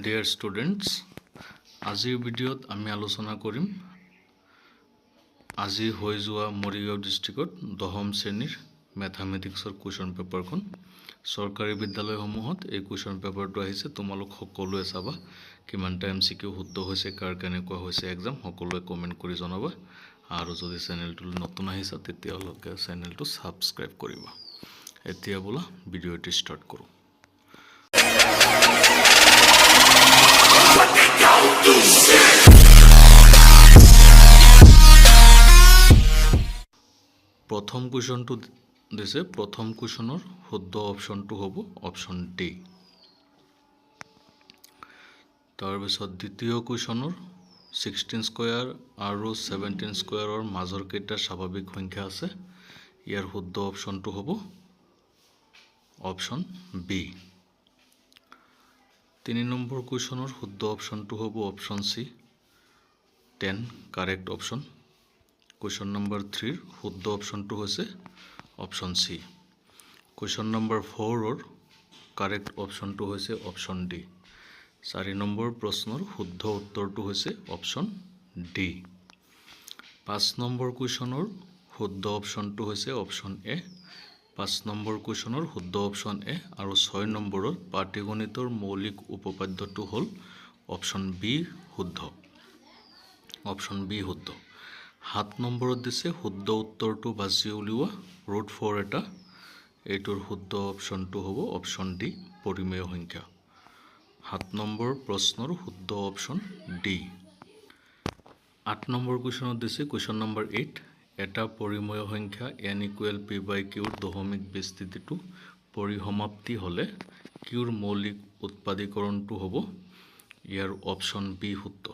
Dear students, আজিৰ ভিডিঅ'ত আমি আলোচনা কৰিম আজি হৈ যোৱা মৰিগাঁও ডিষ্ট্ৰিক্টত 10ম শ্ৰেণীৰ ম্যাথমেটিক্সৰ কোৱেশ্চন পেপাৰখন চৰকাৰী বিদ্যালয়সমূহত এই কোৱেশ্চন পেপাৰটো আহিছে তোমালোক সকলোৱে চাবা কিমানটা এমসিকিউ শুদ্ধ হৈছে কাৰ কেনেকুৱা হৈছে এক্সাম সকলোৱে কমেন্ট কৰি জনাবা আৰু যদি চেনেলটো নতুন আহিছা তেতিয়ালৈকে চেনেলটো সাবস্ক্ৰাইব কৰিবা এতিয়া বলা ভিডিঅ'টো ষ্টাৰ্ট কৰো প্ৰথম কোৱেশ্চনটো দিছে প্ৰথম কোৱেশ্চনৰ শুদ্ধ অপশনটো হ'ব অপশন ডি তাৰ পিছত দ্বিতীয় কোৱেশ্চনৰ 16 স্কয়াৰ আৰু 17 স্কয়াৰৰ মাজৰ কেইটা স্বাভাৱিক সংখ্যা আছে ইয়াৰ শুদ্ধ অপশনটো হ'ব অপশন বি 3 নম্বৰ কোৱেশ্চনৰ শুদ্ধ অপশনটো হ'ব অপশন সি 10 কারেক্ট অপশন Question number 3 শুদ্ধ অপশনটো হৈছে অপশন সি Question number 4 ৰ কাৰেক্ট অপশনটো হৈছে অপশন ডি 4 নম্বৰ প্ৰশ্নৰ শুদ্ধ উত্তৰটো হৈছে অপশন ডি 5 নম্বৰ কুৱেশ্যনৰ শুদ্ধ অপশনটো হৈছে অপশন এ 5 নম্বৰ কুৱেশ্যনৰ শুদ্ধ অপশন এ আৰু 6 নম্বৰৰ পাটিগণিতৰ মৌলিক উপপাদ্যটো হ'ল অপশন বি শুদ্ধ অপশন বি শুদ্ধ 7 নম্বৰত দিছে শুদ্ধ উত্তৰটো বাছি উলিওৱা ৰুট 4 এটা এইটোৰ শুদ্ধ অপশনটো হ'ব অপশন ডি পৰিমেয় সংখ্যা 7 নম্বৰ প্ৰশ্নৰ শুদ্ধ অপশন ডি 8 নম্বৰ কুৱেশ্যনত দিছে কুৱেশ্যন নম্বৰ 8 এটা পৰিমেয় সংখ্যা n = p/q ৰ দশমিক বিস্তৃতিটো পৰিসমাপ্তি হলে q ৰ মৌলিক উৎপাদীকৰণটো হ'ব ইয়াৰ অপশন বি শুদ্ধ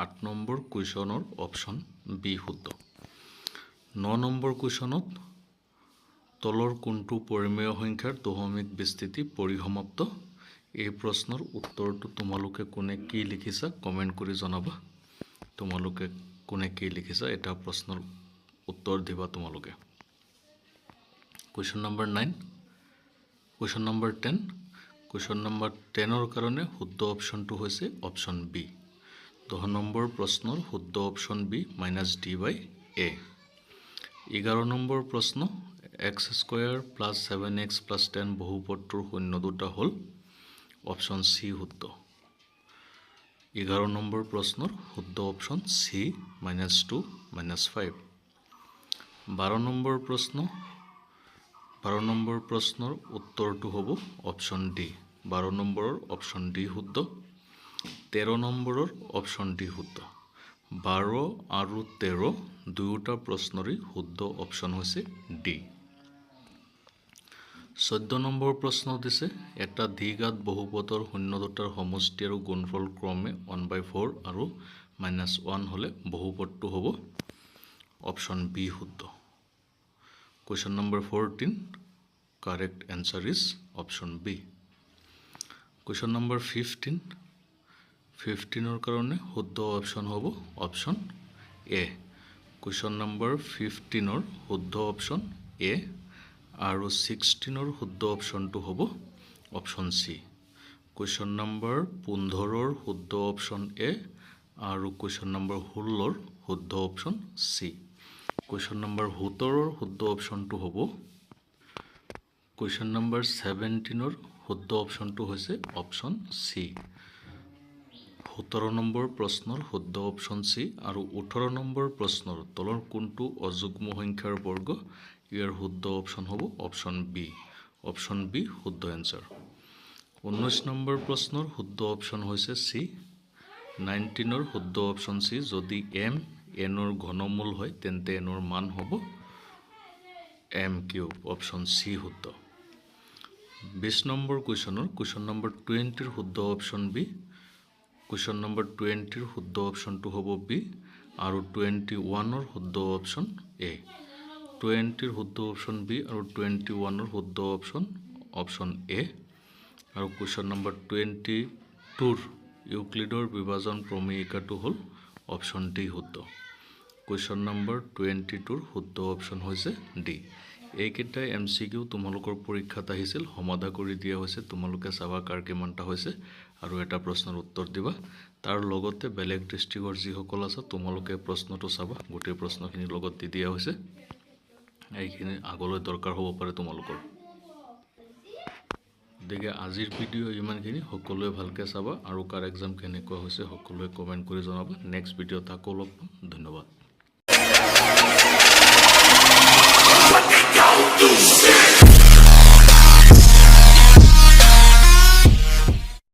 8 নম্বৰ কুৱেশ্যনৰ অপশন বি শুদ্ধ 9 নম্বৰ কুৱেশ্যনত তলৰ কোনটো পৰিমেয় সংখ্যাৰ দশমিক বিস্তৃতি পৰিসমাপ্ত এই প্ৰশ্নৰ উত্তৰটো তোমালোকে কোনে কি লিখিছা কমেন্ট কৰি জনাবা তোমালোকে কোনে কি লিখিছা এটা প্ৰশ্নৰ উত্তৰ দিবা তোমালোকে Question number 9 Question number 10 Question number 10 ৰ কাৰণে শুদ্ধ অপশনটো হৈছে অপশন বি 10 নম্বৰ প্ৰশ্নৰ শুদ্ধ অপশন বি -d/a 11 নম্বৰ প্ৰশ্ন x² + 7x + 10 বহুপদটোৰ শূন্য দুটা হ'ল অপশন সি শুদ্ধ 11 নম্বৰ প্ৰশ্নৰ শুদ্ধ অপশন সি -2 -5 12 নম্বৰ প্ৰশ্নৰ উত্তৰটো হ'ব অপশন ডি 12 নম্বৰৰ অপশন ডি শুদ্ধ 13 নম্বৰৰ অপশন ডি শুদ্ধ 12 আৰু 13 দুয়োটা প্ৰশ্নৰে শুদ্ধ অপশন হৈছে ডি 14 নম্বৰ প্ৰশ্ন দিছে এটা দ্বিঘাত বহুপদৰ শূন্য দুটাৰ সমষ্টি আৰু গুণফল ক্ৰমে 1/4 আৰু -1 হলে বহুপদটো হ'ব অপশন বি শুদ্ধ Question number 14 correct answer is option B Question number 15 15 ৰ কাৰণে শুদ্ধ অপশন হ'ব অপশন এ Question number 15 ৰ শুদ্ধ অপশন এ আৰু 16 ৰ শুদ্ধ অপশনটো হ'ব অপশন সি Question number 15 ৰ শুদ্ধ অপশন এ আৰু Question number 16 ৰ শুদ্ধ অপশন সি Question number 17 ৰ শুদ্ধ অপশনটো হ'ব Question number 17 ৰ শুদ্ধ অপশনটো হৈছে অপশন সি 17 নম্বৰ প্ৰশ্নৰ শুদ্ধ অপশন সি আৰু 18 নম্বৰ প্ৰশ্নৰ তলৰ কোনটো অযুগ্ম সংখ্যাৰ বৰ্গ ইয়াৰ শুদ্ধ অপশন হ'ব অপশন বি শুদ্ধ এনসাৰ 19 নম্বৰ প্ৰশ্নৰ শুদ্ধ অপশন হৈছে সি 19 ৰ শুদ্ধ অপশন সি যদি m n ৰ ঘনমূল হয় তেন্তে n ৰ মান হ'ব m³ অপশন সি শুদ্ধ 20 নম্বৰ কুৱেশ্যন নম্বৰ 20 ৰ শুদ্ধ অপশন বি Question number 20 ৰ শুদ্ধ অপশনটো হ'ব বি আৰু 21 ৰ শুদ্ধ অপশন এ 20 ৰ শুদ্ধ অপশন বি আৰু 21 ৰ শুদ্ধ অপশন এ আৰু Question number 22 ৰ ইউক্লিডৰ বিভাজন প্ৰমেয়িকাটো হ'ল অপশন ডি শুদ্ধ Question number 22 ৰ শুদ্ধ অপশন হৈছে ডি এইকেইটা এমসিকিউ তোমালোকৰ পৰীক্ষাত আহিছিল সমাধা কৰি দিয়া হৈছে তোমালোকে চাবা কাৰ কিমানটা হৈছে আৰু এটা প্ৰশ্নৰ উত্তৰ দিবা তাৰ লগতে বেলেগ ডিষ্ট্ৰিক্টৰ যিসকল আছে তোমালোকে প্ৰশ্নটো চাবা গোটেই প্ৰশ্নখিনি লগত দি দিয়া হৈছে এইখিনি আগলৈ দৰকাৰ হ'ব পাৰে তোমালোকৰ গতিকে আজিৰ ভিডিঅ' ইমানখিনি সকলোৱে ভালকৈ চাবা আৰু কাৰ এক্সাম কেনেকুৱা হৈছে সকলোৱে কমেণ্ট কৰি জনাবা নেক্সট ভিডিঅ'ত আকৌ লগ পাম ধন্যবাদ